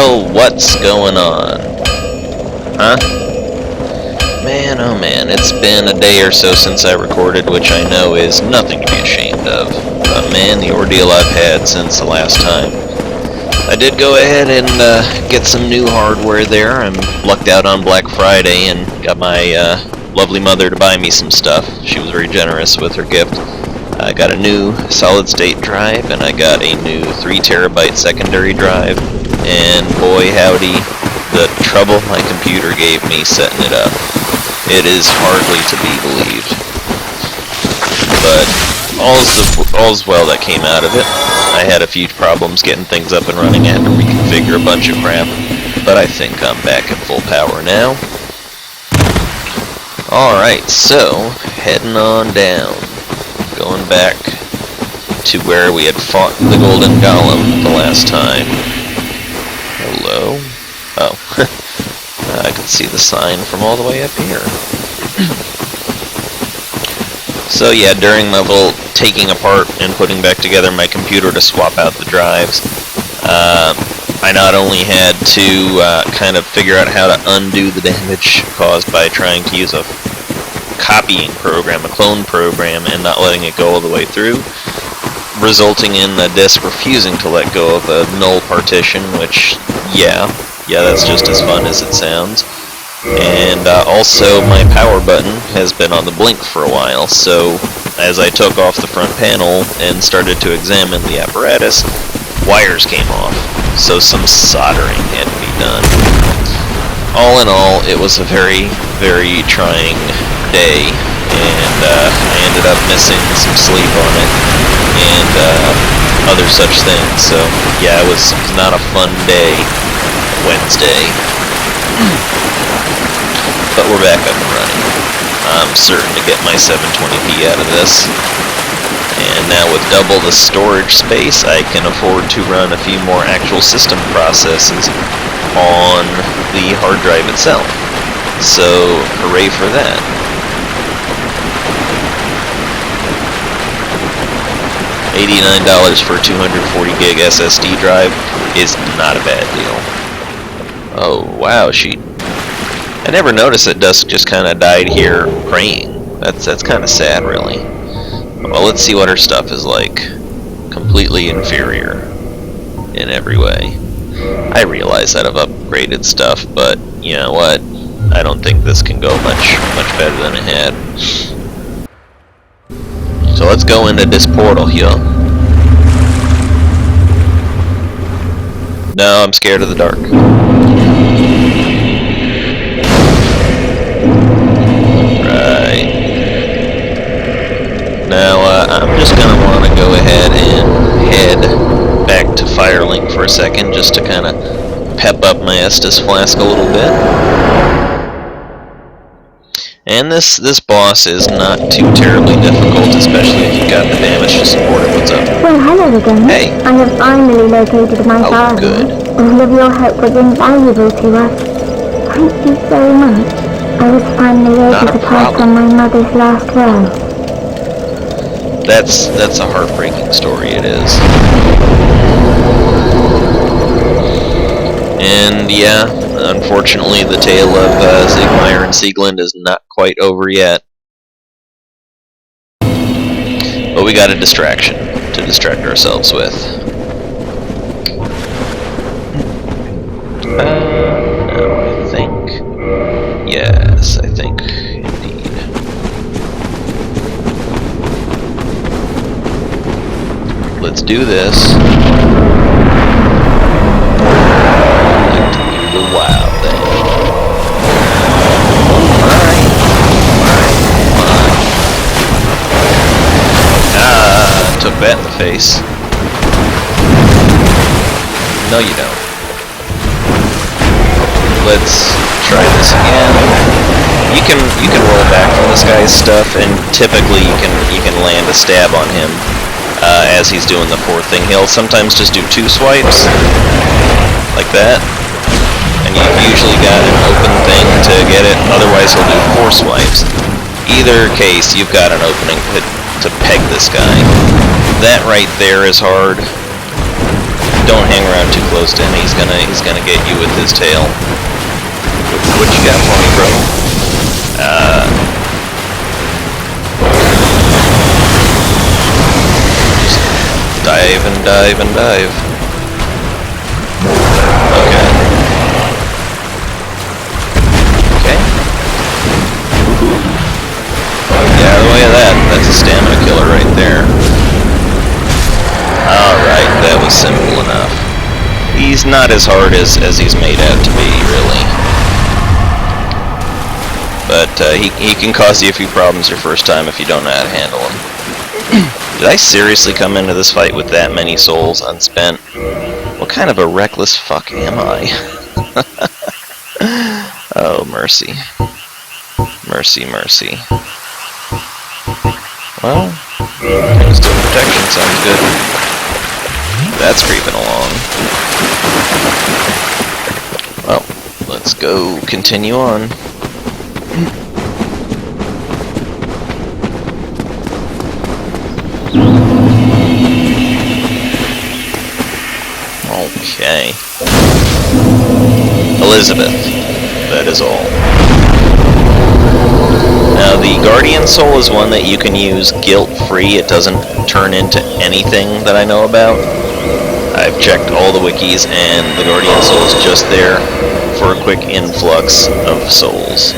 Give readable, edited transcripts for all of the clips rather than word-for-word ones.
Well, what's going on? Huh? Man, oh man, it's been a day or so since I recorded, which I know is nothing to be ashamed of. But man, the ordeal I've had since the last time. I did go ahead and get some new hardware there. I'm lucked out on Black Friday and got my lovely mother to buy me some stuff. She was very generous with her gift. I got a new solid-state drive, and I got a new 3TB secondary drive, and boy howdy, the trouble my computer gave me setting it up. It is hardly to be believed. But all's well that came out of it. I had a few problems getting things up and running. I had to reconfigure a bunch of crap, but I think I'm back at full power now. Alright, so, heading on down. Going back to where we had fought the Golden Golem the last time. Hello? Oh. I can see the sign from all the way up here. So yeah, during my little taking apart and putting back together my computer to swap out the drives, I not only had to kind of figure out how to undo the damage caused by trying to use a copying program, a clone program, and not letting it go all the way through, resulting in the disk refusing to let go of a null partition, which, yeah, that's just as fun as it sounds. And also my power button has been on the blink for a while, so as I took off the front panel and started to examine the apparatus, wires came off, so some soldering had to be done. All in all, it was a very, very trying day, and I ended up missing some sleep on it, and other such things, so yeah, it was not a fun day, Wednesday. But we're back up and running. I'm certain to get my 720p out of this. And now with double the storage space, I can afford to run a few more actual system processes on the hard drive itself. So, hooray for that. $89 for a 240 gig SSD drive is not a bad deal. Oh, wow, I never noticed that Dusk just kind of died here praying. That's kind of sad, really. Well, let's see what her stuff is like. Completely inferior in every way. I realize that I've upgraded stuff, but you know what? I don't think this can go much better than it had. So let's go into this portal here. No, I'm scared of the dark. Now, I'm just going to want to go ahead and head back to Firelink for a second, just to kind of pep up my Estus flask a little bit. And this boss is not too terribly difficult, especially if you've got the damage to support it. What's up? Well, hello again. Hey. I have finally located my father. Good. All of your help was invaluable to us. Thank you so much. I was finally able to pass on my mother's last will. That's a heartbreaking story, it is. And yeah, unfortunately the tale of Zigmeyer and Sieglinde is not quite over yet. But we got a distraction to distract ourselves with. No, I think... Yes, I think... Let's do this. Like to do the wild thing. Took that in the face. No, you don't. Let's try this again. You can roll back from this guy's stuff, and typically you can land a stab on him. As he's doing the fourth thing. He'll sometimes just do 2 swipes, like that, and you've usually got an open thing to get it, otherwise he'll do 4 swipes. Either case, you've got an opening to peg this guy. That right there is hard. Don't hang around too close almost, and he's gonna get you with his tail. What you got for me, bro? Just dive and dive and dive. Okay. Okay. Get out of the way of that. That's a stamina killer right there. Alright, that was simple enough. He's not as hard as he's made out to be, really. But he can cause you a few problems your first time if you don't know how to handle him. Did I seriously come into this fight with that many souls unspent? What kind of a reckless fuck am I? Oh, mercy. Mercy, mercy. Well, still protection sounds good. That's creeping along. Well, let's go continue on. Okay. Elizabeth. That is all. Now, the Guardian Soul is one that you can use guilt-free. It doesn't turn into anything that I know about. I've checked all the wikis, and the Guardian Soul is just there for a quick influx of souls.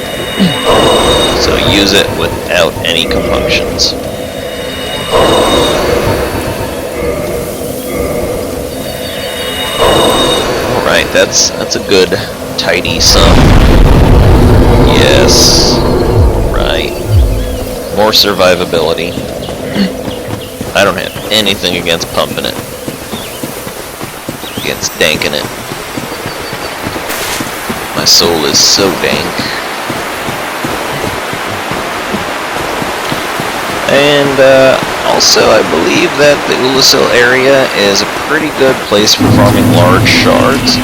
So use it without any compunctions. Alright, that's a good, tidy sum. Yes. Right. More survivability. I don't have anything against pumping it. Against danking it. My soul is so dank. And also I believe that the Oolacile area is a pretty good place for farming large shards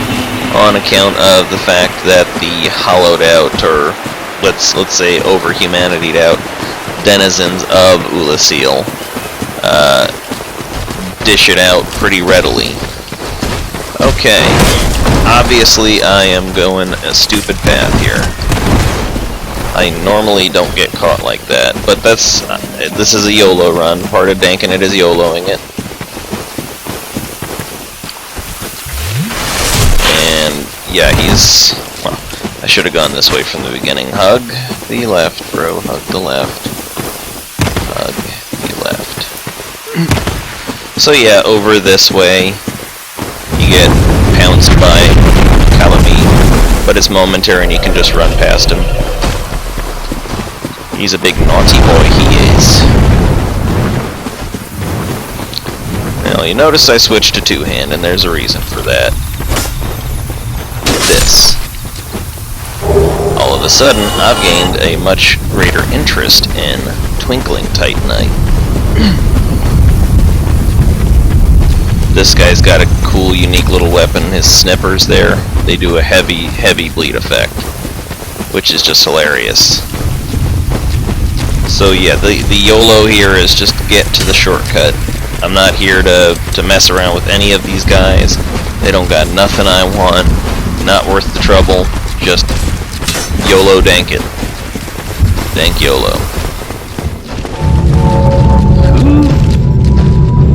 on account of the fact that the hollowed out, or let's say over humanitied out denizens of Oolacile dish it out pretty readily. Okay, obviously I am going a stupid path here. I normally don't get caught like that, but this is a YOLO run. Part of danking it is YOLOing it. And yeah, well, I should have gone this way from the beginning. Hug the left, bro. Hug the left. Hug the left. So yeah, over this way, you get pounced by Calamine, but it's momentary and you can just run past him. He's a big naughty boy, he is. Now, you notice I switched to two-hand, and there's a reason for that. This. All of a sudden, I've gained a much greater interest in Twinkling Titanite. This guy's got a cool, unique little weapon. His snippers there, they do a heavy, heavy bleed effect, which is just hilarious. So yeah, the YOLO here is just get to the shortcut. I'm not here to mess around with any of these guys. They don't got nothing I want. Not worth the trouble. Just YOLO dank it. Dank YOLO.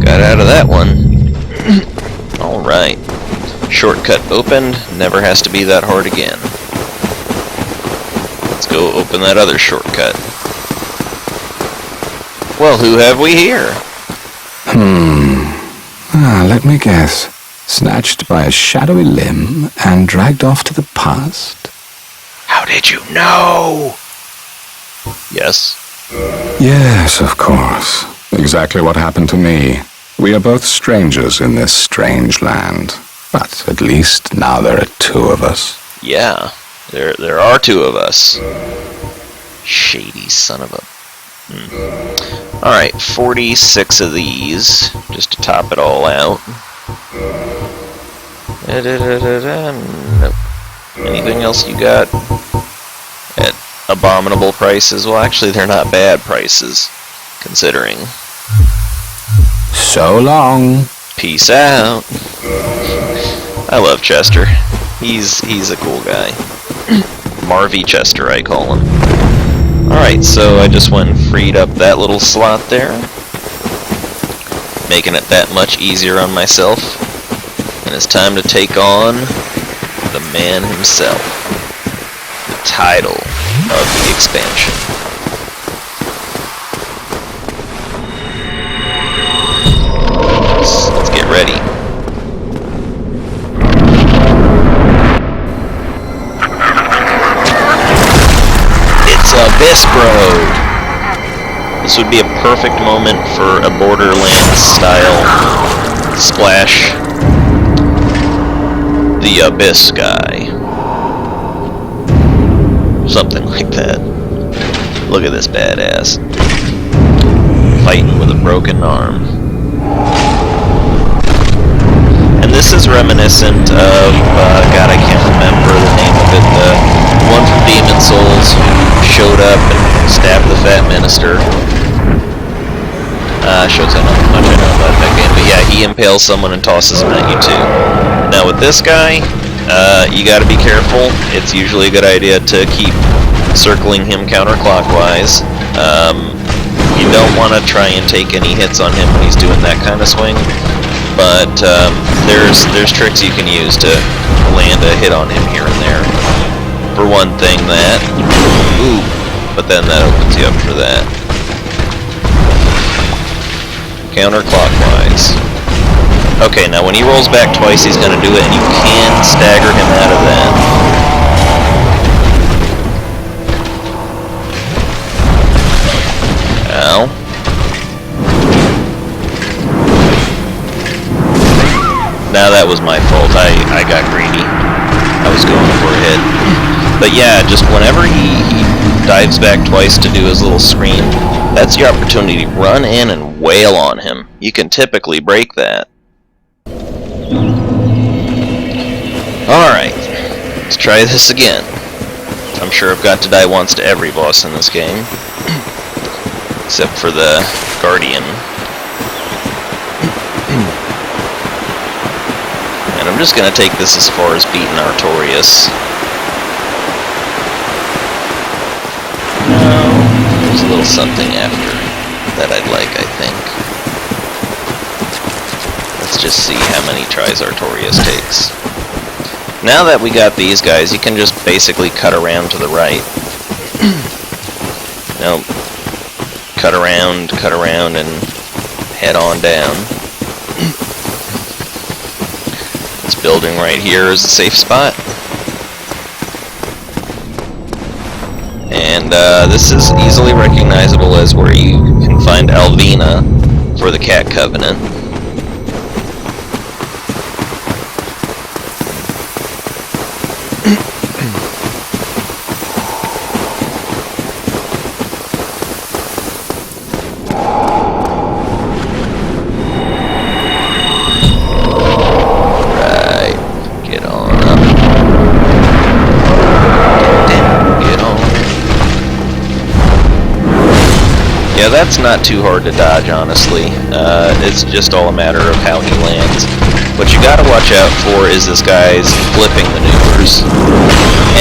Got out of that one. Alright. Shortcut opened. Never has to be that hard again. Let's go open that other shortcut. Well, who have we here? Let me guess. Snatched by a shadowy limb and dragged off to the past? How did you know? Yes? Yes, of course. Exactly what happened to me. We are both strangers in this strange land. But at least now there are two of us. Yeah, there are two of us. Shady son of a... Alright, 46 of these, just to top it all out. Nope. Anything else you got? At abominable prices? Well, actually, they're not bad prices, considering. So long. Peace out. I love Chester. He's a cool guy. Marvy Chester, I call him. Alright, so I just went and freed up that little slot there, making it that much easier on myself. And it's time to take on the man himself, the title of the expansion. Let's get ready. It's Abyssbrode! This would be a perfect moment for a Borderlands-style splash. The Abyss guy. Something like that. Look at this badass. Fighting with a broken arm. And this is reminiscent of, God, I can't remember the name of it, the one from Demon Souls who showed up and stabbed the Fat Minister. Shows how much I know about that game, but yeah, he impales someone and tosses him at you too. Now with this guy, you gotta be careful. It's usually a good idea to keep circling him counterclockwise. You don't want to try and take any hits on him when he's doing that kind of swing, but there's tricks you can use to land a hit on him here and there. For one thing, that, ooh, but then that opens you up for that. Counterclockwise. Okay, now when he rolls back twice, he's gonna do it, and you can stagger him out of that. Ow. Now that was my fault. I got greedy. I was going for a hit. But yeah, just whenever he dives back twice to do his little scream, that's your opportunity to run in and wail on him. You can typically break that. Alright, let's try this again. I'm sure I've got to die once to every boss in this game. Except for the Guardian. And I'm just gonna take this as far as beating Artorias. There's a little something after that I'd like, I think. Let's just see how many tries Artorias takes. Now that we got these guys, you can just basically cut around to the right. Now, cut around, and head on down. This building right here is a safe spot. And this is easily recognizable as where you can find Alvina for the Cat Covenant. Yeah, that's not too hard to dodge, honestly. It's just all a matter of how he lands. What you gotta watch out for is this guy's flipping maneuvers.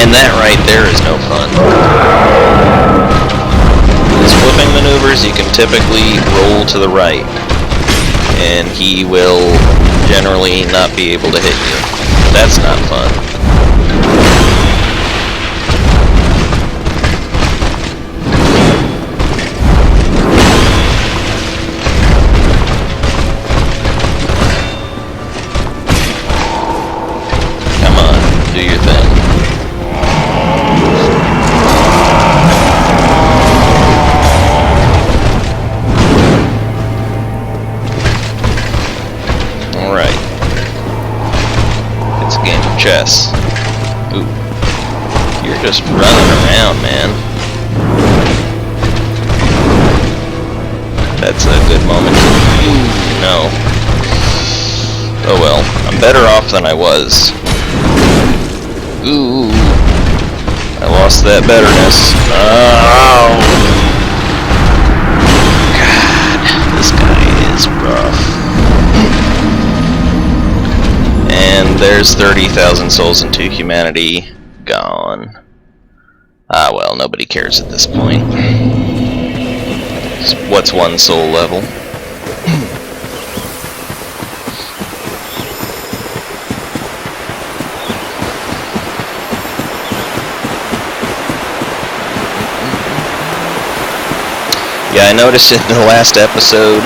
And that right there is no fun. His flipping maneuvers, you can typically roll to the right, and he will generally not be able to hit you. That's not fun. Do your thing. Alright. It's a game of chess. Ooh. You're just running around, man. That's a good moment to... Ooh, no. Oh well. I'm better off than I was. Ooh, I lost that betterness. Oh, God, this guy is rough. And there's 30,000 souls into humanity gone. Ah, well, nobody cares at this point. What's one soul level? Yeah, I noticed in the last episode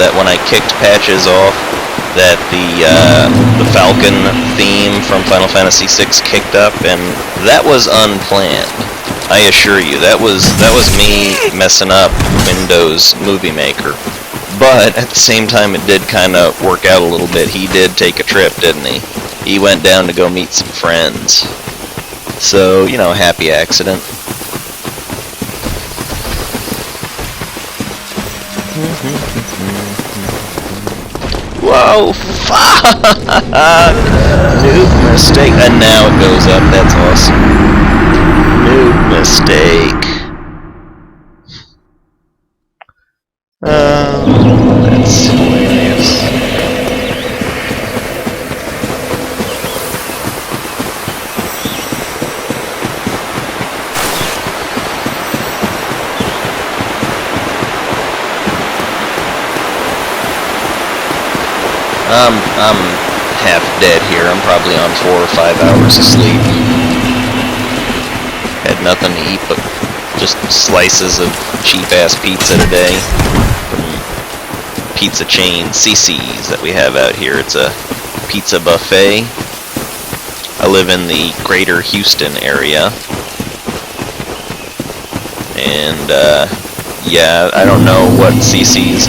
that when I kicked Patches off, that the Falcon theme from Final Fantasy VI kicked up, and that was unplanned. I assure you, that was me messing up Windows Movie Maker. But at the same time, it did kind of work out a little bit. He did take a trip, didn't he? He went down to go meet some friends. So, you know, happy accident. Whoa, fuck! Noob mistake. And now it goes up, that's awesome. Noob mistake. That's hilarious. I'm half dead here. I'm probably on 4 or 5 hours of sleep. Had nothing to eat but just slices of cheap-ass pizza today from pizza chain CC's that we have out here. It's a pizza buffet. I live in the greater Houston area. And, yeah, I don't know what CC's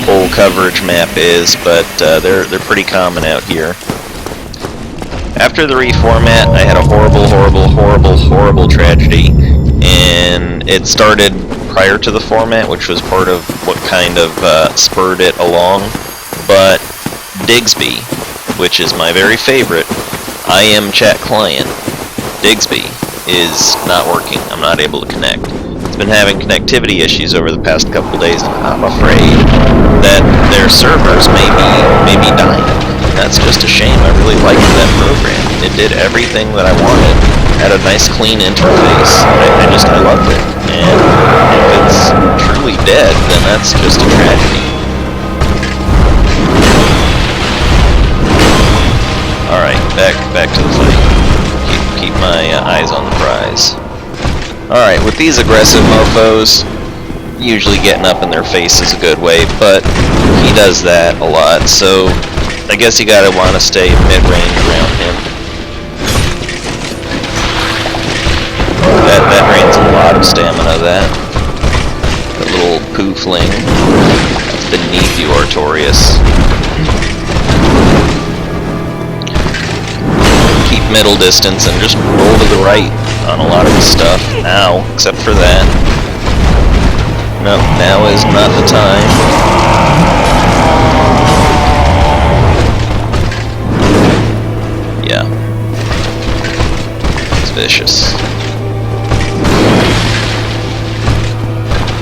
whole coverage map is, but they're pretty common out here. After the reformat, I had a horrible tragedy, and it started prior to the format, which was part of what kind of spurred it along. But Digsby, which is my very favorite IM chat client, Digsby is not working. I'm not able to connect. Been having connectivity issues over the past couple days, and I'm afraid that their servers may be dying. And that's just a shame. I really liked that program. It did everything that I wanted. Had a nice clean interface. I loved it. And if it's truly dead, then that's just a tragedy. Alright, back to the fight. Keep my eyes on the prize. Alright, with these aggressive mofos, usually getting up in their face is a good way, but he does that a lot, so I guess you gotta want to stay mid-range around him. That drains a lot of stamina, that little poo fling. That's beneath you, Artorias. Keep middle distance and just roll to the right on a lot of his stuff. Ow, except for that. No, now is not the time. Yeah. It's vicious.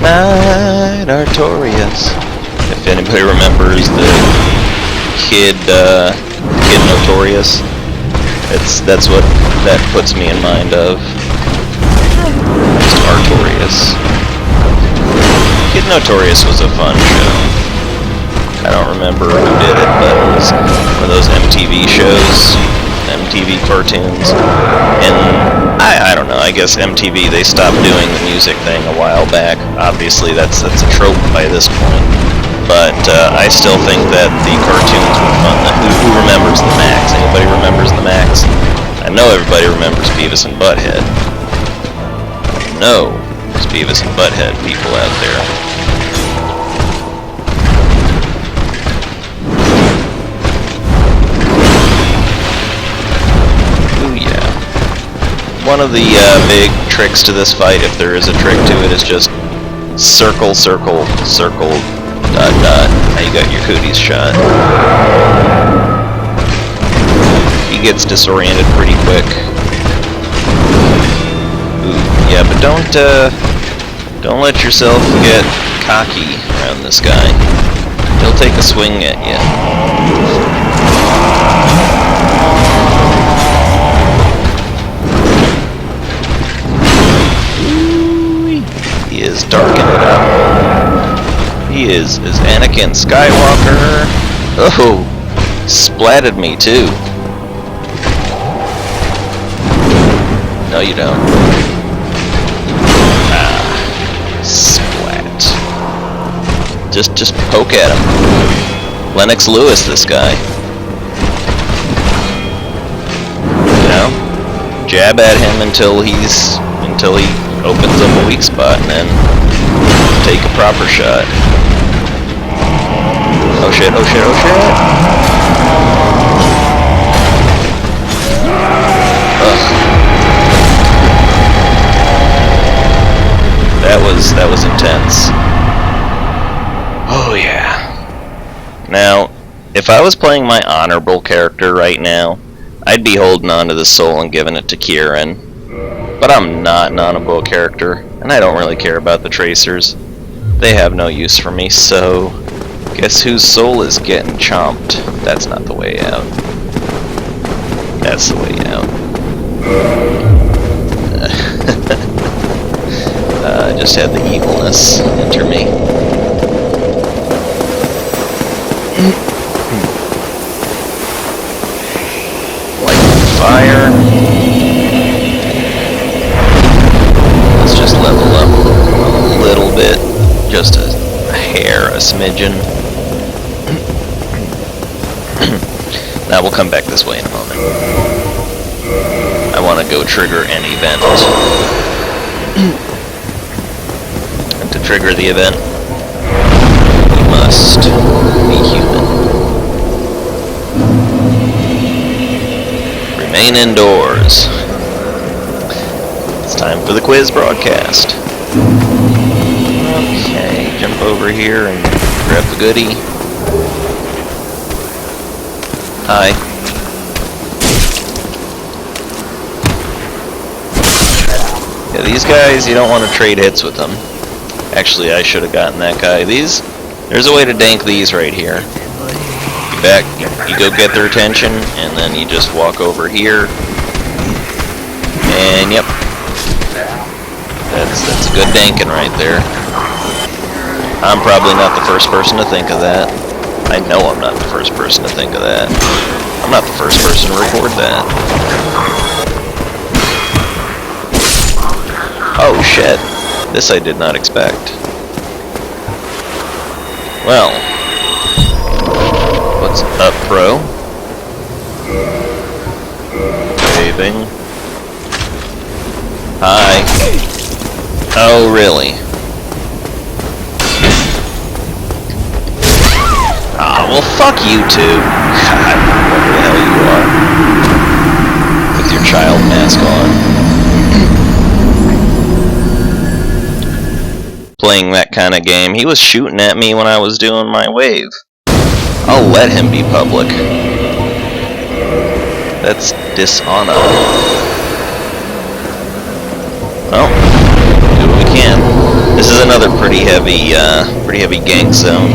Night Artorias. If anybody remembers the Kid Notorious, that's what that puts me in mind of. Just Artorias. Kid Notorious was a fun show. I don't remember who did it, but it was one of those MTV shows, MTV cartoons. And I don't know, I guess MTV, they stopped doing the music thing a while back. Obviously that's a trope by this point. But I still think that the cartoons were fun. Who remembers the Max? Anybody remembers the Max? I know everybody remembers Beavis and Butthead. No, there's Beavis and Butthead people out there. Ooh yeah. One of the big tricks to this fight, if there is a trick to it, is just circle, circle, circle, dot, dot. Now you got your cooties shot. He gets disoriented pretty quick. Ooh, yeah, but don't let yourself get cocky around this guy. He'll take a swing at you. is Anakin Skywalker. Oh, splatted me too. No, you don't. Ah, splat. Just poke at him. Lennox Lewis, this guy. You know, jab at him until he opens up a weak spot, and then take a proper shot. Oh shit! Oh shit! Oh shit! Ugh. That was intense. Oh yeah. Now, if I was playing my honorable character right now, I'd be holding on to the soul and giving it to Kieran. But I'm not an honorable character, and I don't really care about the tracers. They have no use for me, so guess whose soul is getting chomped? That's not the way out. That's the way out. I just had the evilness enter me. Light fire. Let's just level up a little bit. Just a hair, a smidgen. Now we'll come back this way in a moment. I want to go trigger an event. And to trigger the event, we must be human. Remain indoors. It's time for the quiz broadcast. Okay, jump over here and grab the goodie. Hi. Yeah, these guys, you don't want to trade hits with them. Actually, I should have gotten that guy. There's a way to dank these right here. You go get their attention, and then you just walk over here. And yep. That's a good danking right there. I'm probably not the first person to think of that. I know I'm not the first person to think of that. I'm not the first person to record that. Oh shit. This I did not expect. Well. What's up, pro? Waving. Hi. Oh, really? Ah, well, fuck you too. God, whatever the hell you are. With your child mask on. Playing that kind of game. He was shooting at me when I was doing my wave. I'll let him be public. That's dishonor. Well, do what we can. This is another pretty heavy gank zone.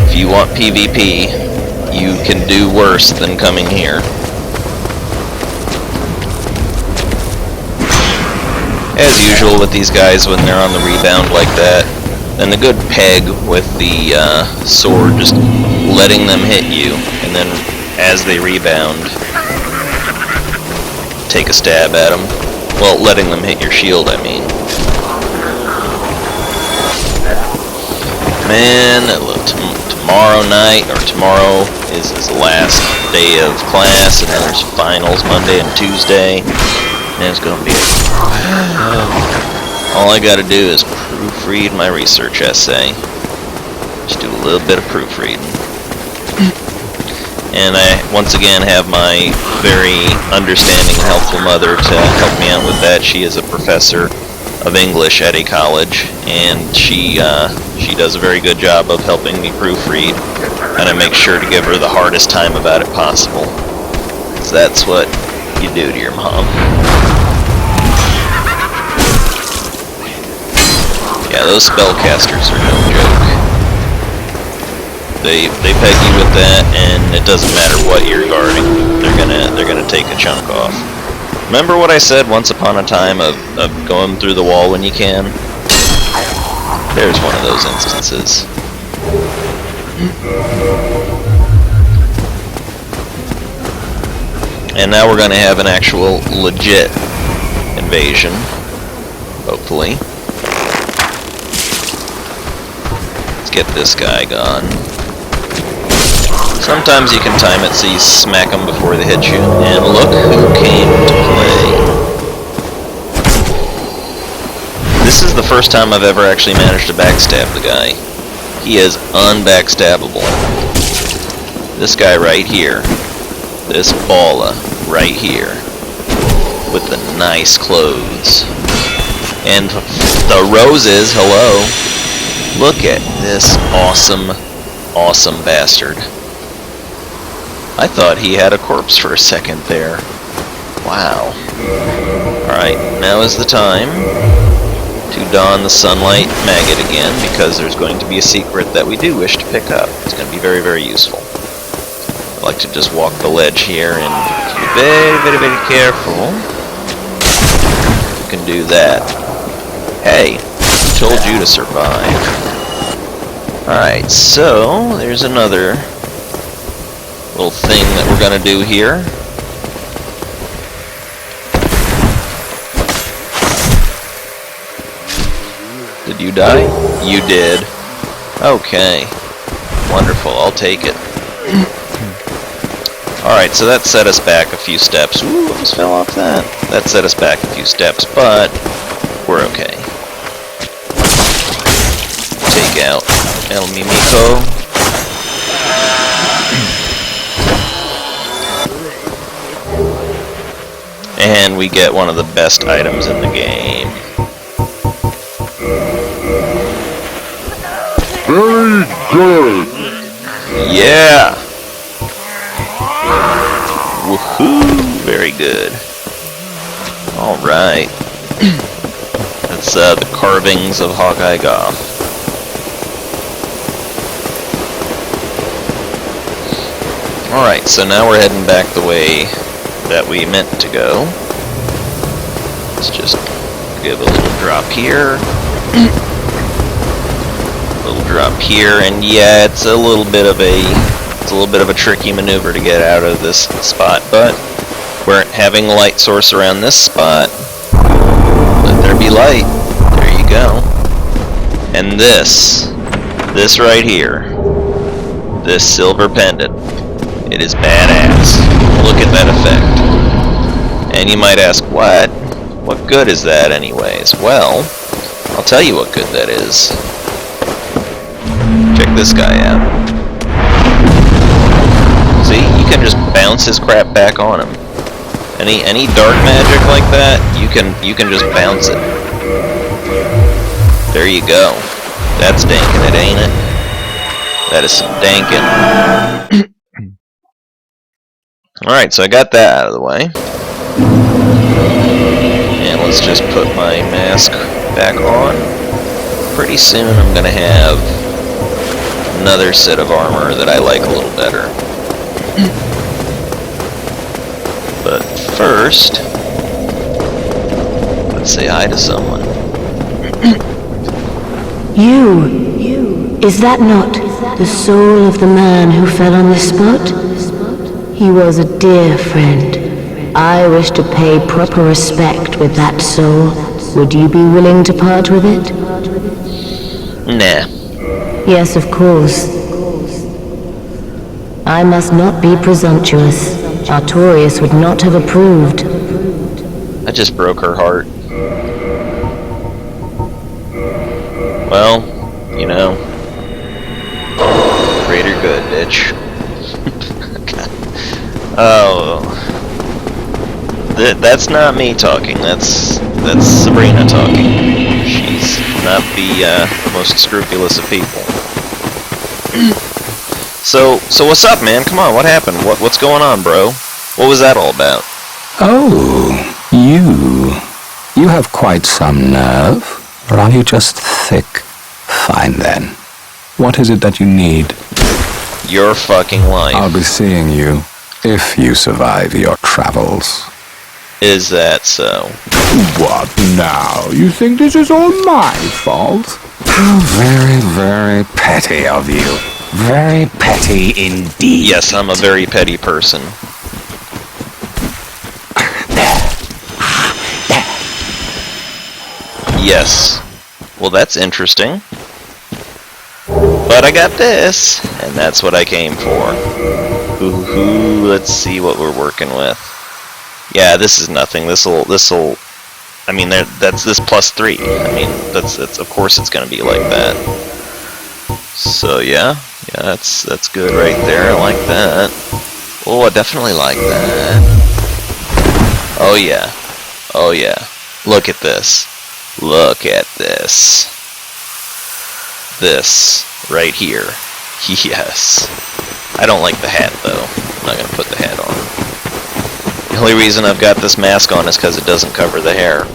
If you want PvP, you can do worse than coming here. As usual with these guys when they're on the rebound like that, then a good peg with the sword, just letting them hit you, and then as they rebound, take a stab at them. Well, letting them hit your shield, I mean. Man, look, tomorrow night, or tomorrow, is the last day of class, and then there's finals Monday and Tuesday, and it's gonna be all I gotta do is proofread my research essay. Just do a little bit of proofreading. And I, once again, have my very understanding and helpful mother to help me out with that. She is a professor of English at a college, and she does a very good job of helping me proofread, and I make sure to give her the hardest time about it possible. Because that's what you do to your mom. Yeah, those spellcasters are no joke. They peg you with that, and it doesn't matter what you're guarding. They're gonna take a chunk off. Remember what I said once upon a time of going through the wall when you can? There's one of those instances. And now we're going to have an actual legit invasion, hopefully. Let's get this guy gone. Sometimes you can time it so you smack them before they hit you. And look who came to play. This is the first time I've ever actually managed to backstab the guy. He is unbackstabbable. This guy right here. This balla right here. With the nice clothes. And the roses, hello. Look at this awesome bastard. I thought he had a corpse for a second there. Wow. Alright, now is the time to don the sunlight maggot again, because there's going to be a secret that we do wish to pick up. It's going to be very, very useful. I like to just walk the ledge here and be very, very, very careful. You can do that. Hey, who told you to survive? Alright, so there's another little thing that we're going to do here. Did you die? You did. Okay. Wonderful, I'll take it. Alright, so that set us back a few steps. Ooh, almost fell off that. That set us back a few steps, but we're okay. Take out El Mimico. And we get one of the best items in the game. Very good. Yeah! Woohoo! Very good. Alright. That's the carvings of Hawkeye Goth. Alright, so now we're heading back the way that we meant to go. Let's just give a little drop here. Little drop here, and yeah, it's a little bit of a tricky maneuver to get out of this spot, but we're having a light source around this spot. Let there be light. There you go. And this right here, this silver pendant, it is badass. Look at that effect. And you might ask, what good is that anyways? Well, I'll tell you what good that is. Check this guy out. See, you can just bounce his crap back on him. Any dark magic like that, you can just bounce it. There you go. That's dankin' it, ain't it? That is some dankin'. Alright, so I got that out of the way. And let's just put my mask back on. Pretty soon I'm gonna have another set of armor that I like a little better. But first, let's say hi to someone. You! Is that not the soul of the man who fell on this spot? He was a dear friend. I wish to pay proper respect with that soul. Would you be willing to part with it? Nah. Yes, of course. I must not be presumptuous. Artorius would not have approved. I just broke her heart. Well, you know, greater good, bitch. Oh, that's not me talking. That's Sabrina talking. She's not the most scrupulous of people. So what's up, man? Come on, what happened? What's going on, bro? What was that all about? Oh, you have quite some nerve, or are you just thick? Fine then. What is it that you need? Your fucking life. I'll be seeing you, if you survive your travels. Is that so? What now? You think this is all my fault? How very, very petty of you. Very petty indeed. Yes, I'm a very petty person. Yes. Well, that's interesting. But I got this, and that's what I came for. Ooh, let's see what we're working with. Yeah, this is nothing. This'll. I mean, that's this +3. I mean, that's of course it's gonna be like that. So yeah, that's good right there. I like that. Oh, I definitely like that. Oh yeah, oh yeah. Look at this. Look at this. This right here. Yes. I don't like the hat though. I'm not gonna put the hat on. The only reason I've got this mask on is because it doesn't cover the hair.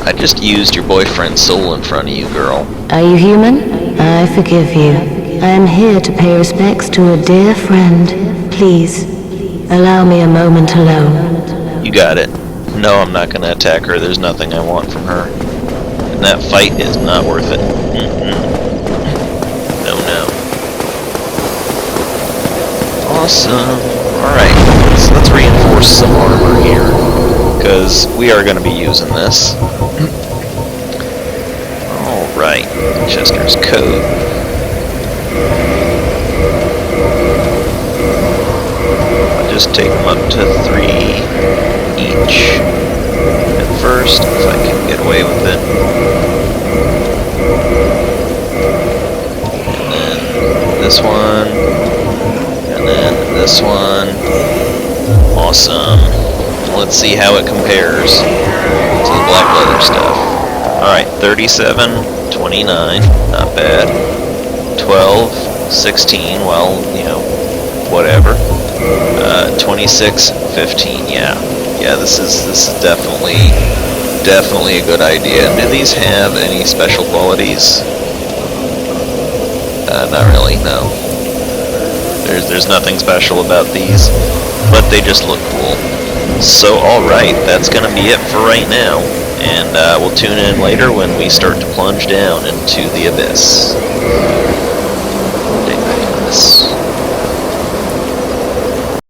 I just used your boyfriend's soul in front of you, girl. Are you human? I forgive you. I am here to pay respects to a dear friend. Please, allow me a moment alone. You got it. No, I'm not gonna attack her. There's nothing I want from her. And that fight is not worth it. No. Awesome. Alright, let's reinforce some armor here, because we are going to be using this. Alright, Chester's coat. I'll just take them up to 3 each. At first, if I can get away with it. And then this one. And then this one. Awesome. Let's see how it compares to the black leather stuff. Alright, 37, 29, not bad. 12, 16, well, you know, whatever. 26, 15, yeah. Yeah, this is definitely a good idea. Do these have any special qualities? Not really, no. There's nothing special about these, but they just look cool. So, alright, that's going to be it for right now, and we'll tune in later when we start to plunge down into the abyss.